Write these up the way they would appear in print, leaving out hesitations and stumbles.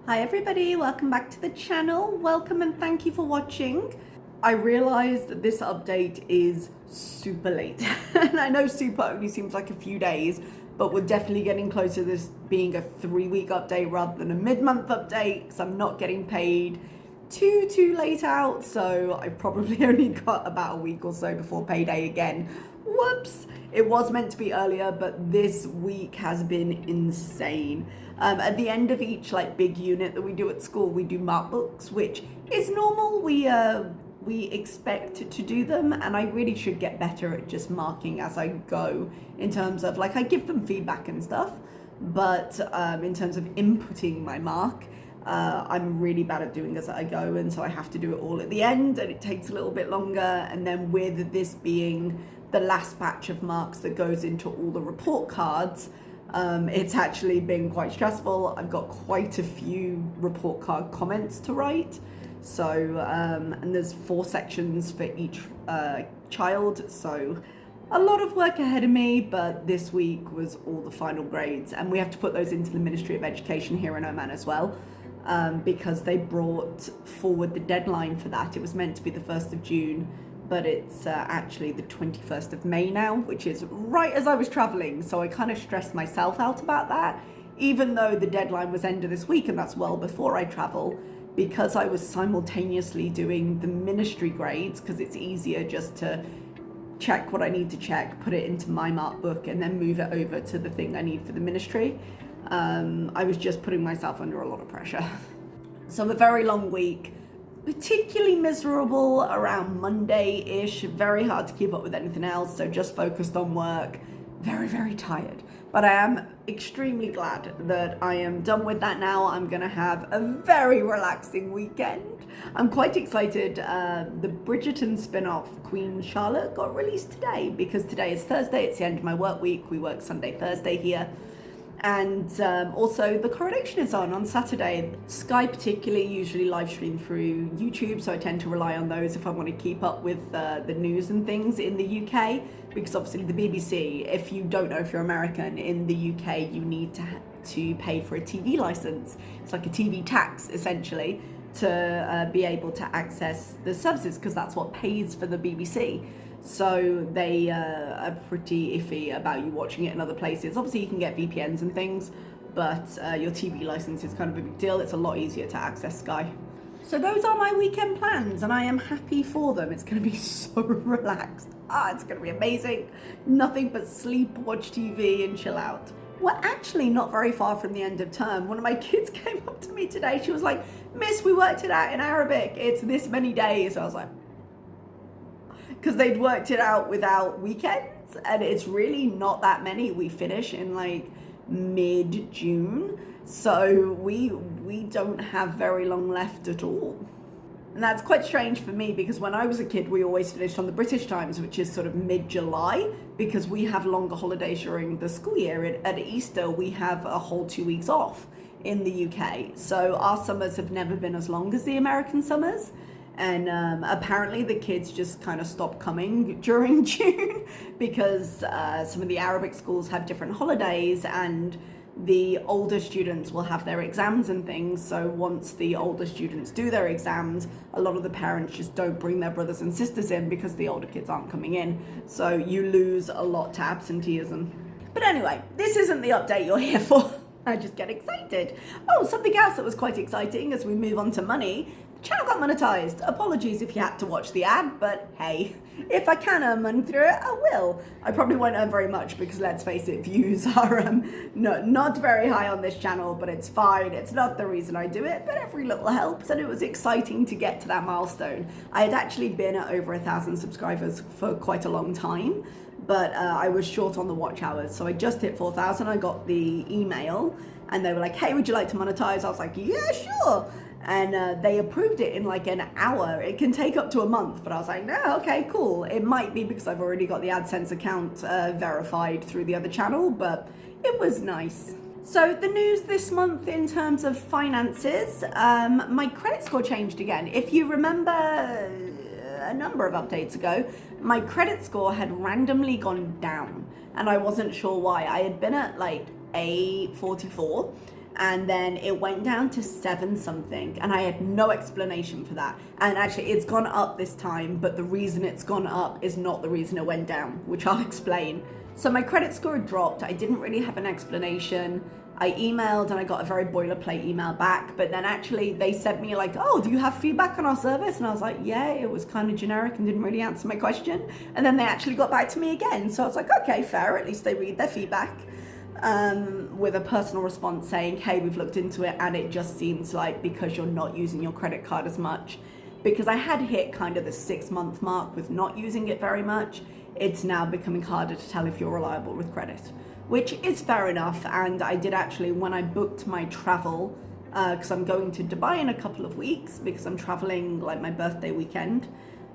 Hi everybody, welcome back to the channel. Welcome and thank you for watching. I realized that this update is super late. And I know super only seems like a few days, but we're definitely getting closer to this being a 3-week update rather than a mid-month update because I'm not getting paid too late out, so I've probably only got about a week or so before payday again. Whoops! It was meant to be earlier, but this week has been insane. At the end of each big unit that we do at school, we do mark books, which is normal. We expect to do them, and I really should get better at just marking as I go in terms of I give them feedback and stuff, but in terms of inputting my mark, I'm really bad at doing as I go, and so I have to do it all at the end, and it takes a little bit longer. And then with this being the last batch of marks that goes into all the report cards, it's actually been quite stressful. I've got quite a few report card comments to write. So, and there's 4 sections for each child. So a lot of work ahead of me, but this week was all the final grades. And we have to put those into the Ministry of Education here in Oman as well, because they brought forward the deadline for that. It was meant to be the 1st of June, but it's actually the 21st of May now, which is right as I was traveling. So I kind of stressed myself out about that, even though the deadline was end of this week, and that's well before I travel, because I was simultaneously doing the ministry grades, because it's easier just to check what I need to check, put it into my mark book, and then move it over to the thing I need for the ministry. I was just putting myself under a lot of pressure. So a very long week, particularly miserable around Monday-ish, very hard to keep up with anything else, so just focused on work, very tired. But I am extremely glad that I am done with that now. I'm gonna have a very relaxing weekend. I'm quite excited. The Bridgerton spin-off, Queen Charlotte, got released today because today is Thursday, it's the end of my work week. We work Sunday, Thursday here. And also the Coronation is on Saturday. Sky particularly usually live stream through YouTube, so I tend to rely on those if I want to keep up with the news and things in the UK, because obviously the BBC, if you don't know, if you're American, in the UK you need to pay for a TV license. It's like a TV tax essentially to be able to access the services, because that's what pays for the BBC. So they are pretty iffy about you watching it in other places. Obviously you can get VPNs and things, but your TV license is kind of a big deal. It's a lot easier to access Sky. So those are my weekend plans, and I am happy for them. It's going to be so relaxed. It's going to be amazing. Nothing but sleep, watch TV, and chill out. We're actually not very far from the end of term. One of my kids came up to me today. She was like, "Miss, we worked it out in Arabic. It's this many days." I was like, because they'd worked it out without weekends, and it's really not that many. We finish in mid-June, so we don't have very long left at all. And that's quite strange for me, because when I was a kid we always finished on the British times, which is sort of mid-July, because we have longer holidays during the school year. At Easter we have a whole 2 weeks off in the UK, so our summers have never been as long as the American summers. And apparently the kids just kind of stopped coming during June because some of the Arabic schools have different holidays, and the older students will have their exams and things. So once the older students do their exams, a lot of the parents just don't bring their brothers and sisters in because the older kids aren't coming in. So you lose a lot to absenteeism. But anyway, this isn't the update you're here for. I just get excited. Oh, something else that was quite exciting as we move on to money. The channel got monetized. Apologies if you had to watch the ad, but hey, if I can earn money through it, I will. I probably won't earn very much because, let's face it, views are not very high on this channel, but it's fine. It's not the reason I do it, but every little helps, and it was exciting to get to that milestone. I had actually been at over 1,000 subscribers for quite a long time, but I was short on the watch hours, so I just hit 4,000. I got the email and they were like, "Hey, would you like to monetize?" I was like, "Yeah, sure." And they approved it in an hour. It can take up to a month, but I was like, "No, okay, cool." It might be because I've already got the AdSense account verified through the other channel, but it was nice. So the news this month in terms of finances, my credit score changed again. If you remember a number of updates ago, my credit score had randomly gone down, and I wasn't sure why. I had been at a 44, and then it went down to 7 something, and I had no explanation for that. And actually it's gone up this time, but the reason it's gone up is not the reason it went down, which I'll explain. So my credit score had dropped. I didn't really have an explanation. I emailed and I got a very boilerplate email back, but then actually they sent me like, oh, do you have feedback on our service? And I was like, yeah, it was kind of generic and didn't really answer my question. And then they actually got back to me again. So I was like, okay, fair, at least they read their feedback. With a personal response saying, hey, we've looked into it and it just seems like because you're not using your credit card as much, because I had hit kind of the 6-month mark with not using it very much, it's now becoming harder to tell if you're reliable with credit, which is fair enough. And I did actually, when I booked my travel, because I'm going to Dubai in a couple of weeks, because I'm traveling like my birthday weekend,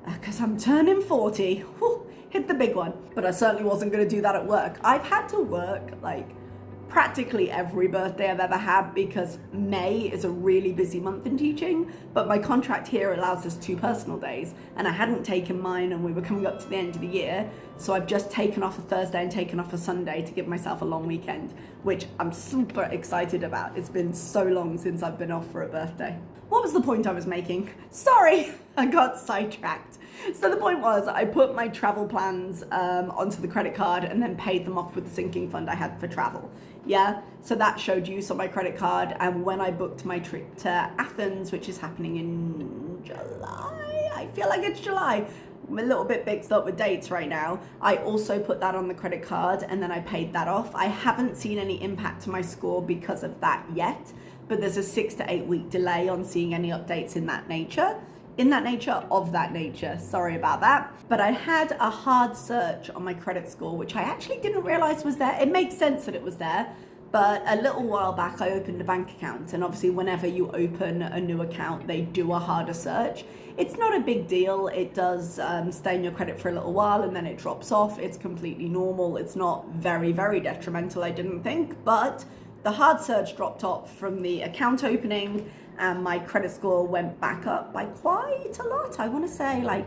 because I'm turning 40. Whew, hit the big one. But I certainly wasn't going to do that at work. I've had to work like practically every birthday I've ever had, because May is a really busy month in teaching, but my contract here allows us 2 personal days, and I hadn't taken mine and we were coming up to the end of the year, so I've just taken off a Thursday and taken off a Sunday to give myself a long weekend, which I'm super excited about. It's been so long since I've been off for a birthday. What was the point I was making? Sorry, I got sidetracked. So the point was, I put my travel plans onto the credit card and then paid them off with the sinking fund I had for travel. Yeah, so that showed use on my credit card. And when I booked my trip to Athens, which is happening in July, I feel like it's July. I'm a little bit mixed up with dates right now. I also put that on the credit card and then I paid that off. I haven't seen any impact to my score because of that yet, but there's a 6 to 8 week delay on seeing any updates in that nature. Sorry about that. But I had a hard search on my credit score, which I actually didn't realize was there. It makes sense that it was there, but a little while back I opened a bank account, and obviously whenever you open a new account, they do a harder search. It's not a big deal. It does stay in your credit for a little while and then it drops off. It's completely normal. It's not very, very detrimental, I didn't think, but the hard search dropped off from the account opening, and my credit score went back up by quite a lot. I want to say like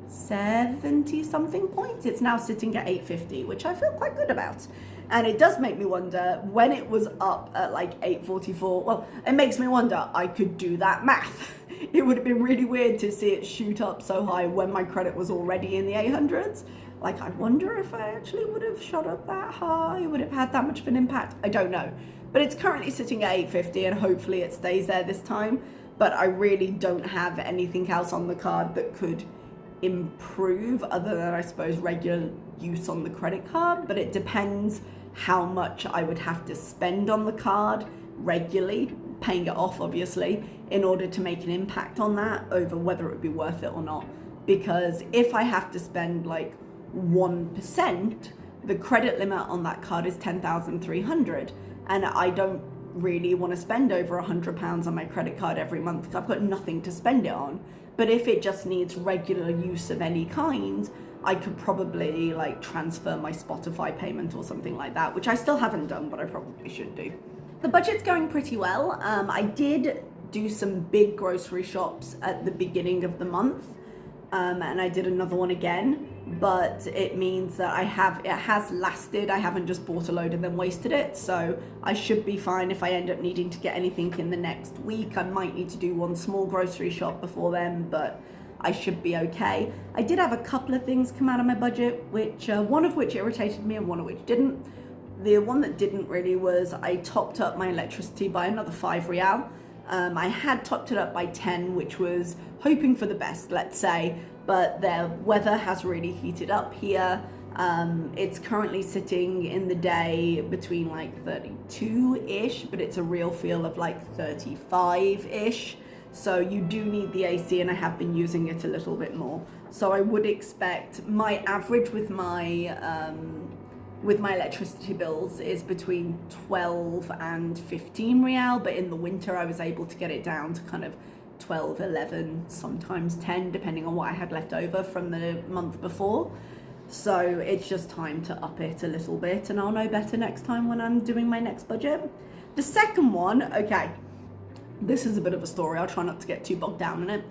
70 something points. It's now sitting at 850, which I feel quite good about. And it does make me wonder, when it was up at like 844, well, it makes me wonder, I could do that math. It would have been really weird to see it shoot up so high when my credit was already in the 800s. Like, I wonder if I actually would have shot up that high, would have had that much of an impact. I don't know. But it's currently sitting at 850 and hopefully it stays there this time. But I really don't have anything else on the card that could improve other than, I suppose, regular use on the credit card. But it depends how much I would have to spend on the card regularly, paying it off obviously, in order to make an impact on that over whether it would be worth it or not. Because if I have to spend like 1%, the credit limit on that card is 10,300, and I don't really want to spend over £100 on my credit card every month because I've got nothing to spend it on. But if it just needs regular use of any kind, I could probably like transfer my Spotify payment or something like that, which I still haven't done, but I probably should do. The budget's going pretty well. I did do some big grocery shops at the beginning of the month, and I did another one again, but it means that it has lasted. I haven't just bought a load and then wasted it, so I should be fine if I end up needing to get anything in the next week. I might need to do one small grocery shop before then, but I should be okay. I did have a couple of things come out of my budget, which one of which irritated me and one of which didn't. The one that didn't really was I topped up my electricity by another 5 Real. I had topped it up by 10, which was hoping for the best, let's say, but the weather has really heated up here. It's currently sitting in the day between like 32-ish, but it's a real feel of like 35-ish. So you do need the AC, and I have been using it a little bit more. So I would expect my average with my electricity bills is between 12 and 15 Real, but in the winter I was able to get it down to kind of 12, 11, sometimes 10, depending on what I had left over from the month before. So it's just time to up it a little bit, and I'll know better next time when I'm doing my next budget. The second one, okay, this is a bit of a story. I'll try not to get too bogged down in it,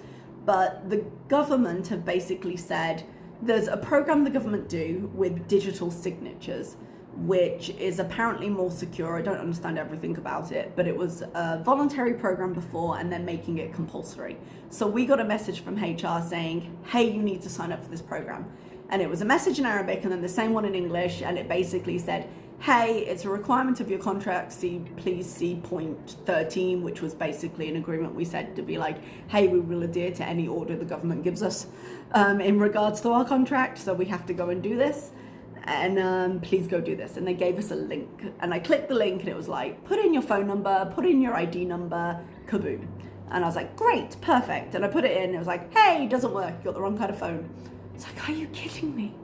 but the government have basically said, there's a program the government do with digital signatures, which is apparently more secure. I don't understand everything about it, but it was a voluntary program before and then making it compulsory. So we got a message from HR saying, hey, you need to sign up for this program. And it was a message in Arabic and then the same one in English, and it basically said, hey, it's a requirement of your contract, please see point 13, which was basically an agreement we said to be like, hey, we will adhere to any order the government gives us in regards to our contract, so we have to go and do this, and please go do this. And they gave us a link, and I clicked the link and it was like, put in your phone number, put in your ID number, kaboom. And I was like, great, perfect. And I put it in, it was like, hey, it doesn't work, you got the wrong kind of phone. It's like, are you kidding me?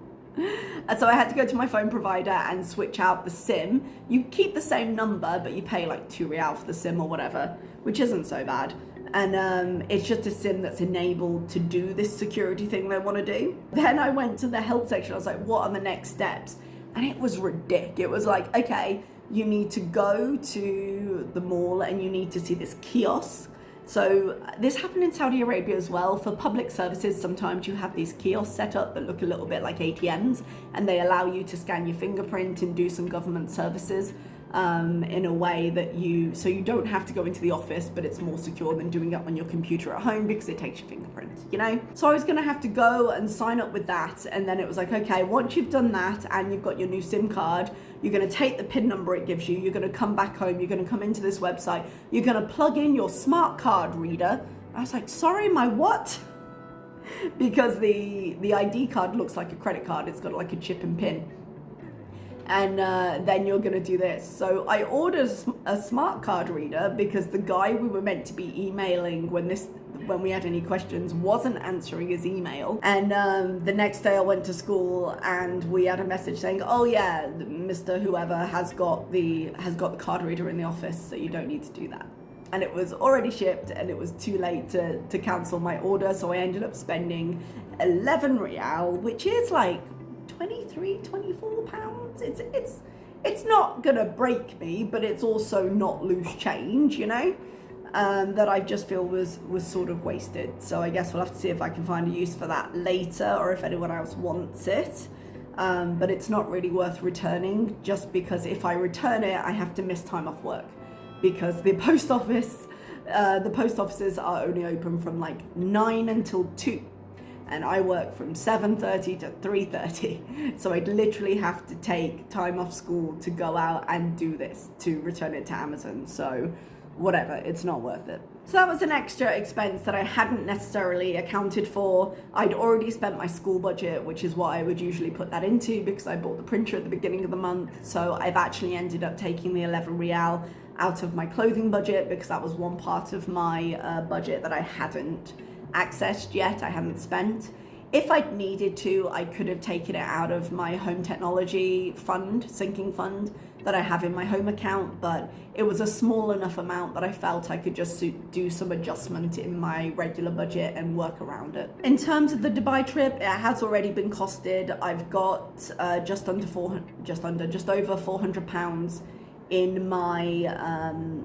And so I had to go to my phone provider and switch out the SIM. You keep the same number, but you pay like £2 for the SIM or whatever, which isn't so bad. And it's just a SIM that's enabled to do this security thing they want to do. Then I went to the help section. I was like, what are the next steps? And it was ridiculous. It was like, okay, you need to go to the mall and you need to see this kiosk. So this happened in Saudi Arabia as well. For public services, sometimes you have these kiosks set up that look a little bit like ATMs, and they allow you to scan your fingerprint and do some government services in a way that you don't have to go into the office, but it's more secure than doing it on your computer at home because it takes your fingerprint, you know? So I was gonna have to go and sign up with that, and then it was like, okay, once you've done that and you've got your new SIM card, you're gonna take the PIN number it gives you, you're gonna come back home, you're gonna come into this website, you're gonna plug in your smart card reader. I was like, sorry, my what? Because the ID card looks like a credit card, it's got like a chip and PIN. And then you're gonna do this. So I ordered a smart card reader because the guy we were meant to be emailing when we had any questions wasn't answering his email. And the next day I went to school and we had a message saying, oh yeah, Mr. Whoever has got the card reader in the office, so you don't need to do that. And it was already shipped and it was too late to cancel my order, so I ended up spending 11 Riyal, which is like 23, 24 pounds. It's not gonna break me, but it's also not loose change, you know, that I just feel was sort of wasted. So I guess we'll have to see if I can find a use for that later, or if anyone else wants it. But it's not really worth returning, just because if I return it, I have to miss time off work, because the post offices are only open from like 9 until 2. And I work from 7:30 to 3:30. So I'd literally have to take time off school to go out and do this, to return it to Amazon. So whatever, it's not worth it. So that was an extra expense that I hadn't necessarily accounted for. I'd already spent my school budget, which is what I would usually put that into, because I bought the printer at the beginning of the month. So I've actually ended up taking the 11 Riyal out of my clothing budget, because that was one part of my budget that I hadn't accessed yet, I hadn't spent. If I'd needed to, I could have taken it out of my home technology fund, sinking fund, that I have in my home account, but it was a small enough amount that I felt I could just do some adjustment in my regular budget and work around it. In terms of the Dubai trip, it has already been costed. I've got just over £400 in my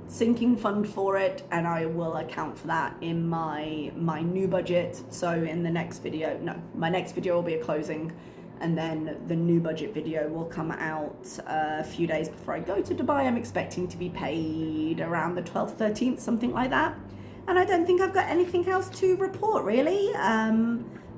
sinking fund for it, and I will account for that in my new budget. So in the next video, my next video will be a closing, and then the new budget video will come out a few days before I go to Dubai. I'm expecting to be paid around the 12th, 13th, something like that. And I don't think I've got anything else to report, really.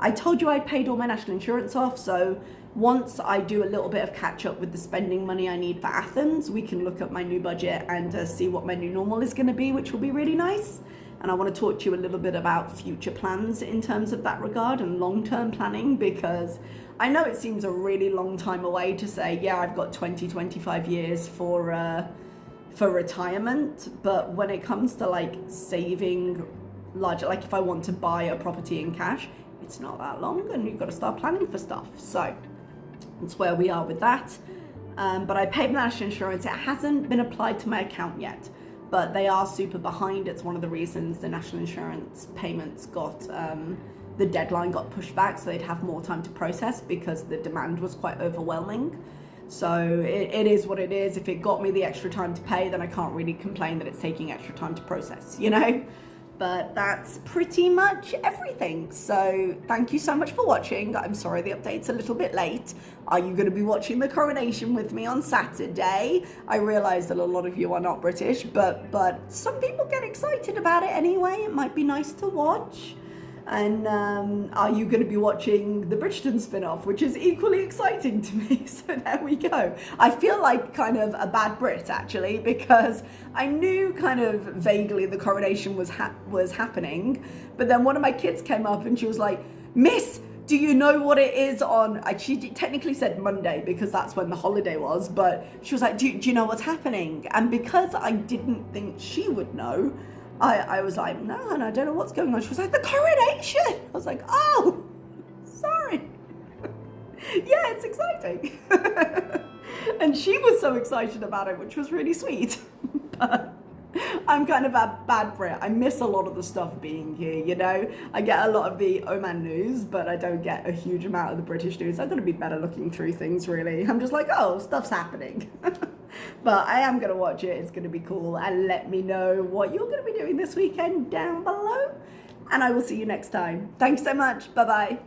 I told you I paid all my national insurance off, so once I do a little bit of catch up with the spending money I need for Athens, we can look at my new budget and see what my new normal is going to be, which will be really nice. And I want to talk to you a little bit about future plans in terms of that regard and long-term planning, because I know it seems a really long time away to say, yeah, I've got 20-25 years for retirement, but when it comes to like saving larger, like if I want to buy a property in cash, it's not that long, and you've got to start planning for stuff. So that's where we are with that. But I paid my national insurance. It hasn't been applied to my account yet, but they are super behind. It's one of the reasons the national insurance payments got, the deadline got pushed back, so they'd have more time to process because the demand was quite overwhelming. So it is what it is. If it got me the extra time to pay, then I can't really complain that it's taking extra time to process, you know? But that's pretty much everything. So thank you so much for watching. I'm sorry the update's a little bit late. Are you going to be watching the coronation with me on Saturday? I realise that a lot of you are not British, but some people get excited about it anyway. It might be nice to watch. And are you going to be watching the Bridgerton spin-off, which is equally exciting to me? So there we go. I feel like kind of a bad Brit, actually, because I knew kind of vaguely the coronation was happening, but then one of my kids came up and she was like, "Miss, do you know what it is on?" She technically said Monday because that's when the holiday was, but she was like, do you know what's happening? And because I didn't think she would know, I was like, no, and I don't know what's going on. She was like, the coronation. I was like, oh, sorry. Yeah, it's exciting. And she was so excited about it, which was really sweet. But I'm kind of a bad Brit. I miss a lot of the stuff being here, you know? I get a lot of the Oman news, but I don't get a huge amount of the British news. I've got to be better looking through things, really. I'm just like, oh, stuff's happening. But I am going to watch it. It's going to be cool. And let me know what you're going to be doing this weekend down below. And I will see you next time. Thanks so much. Bye-bye.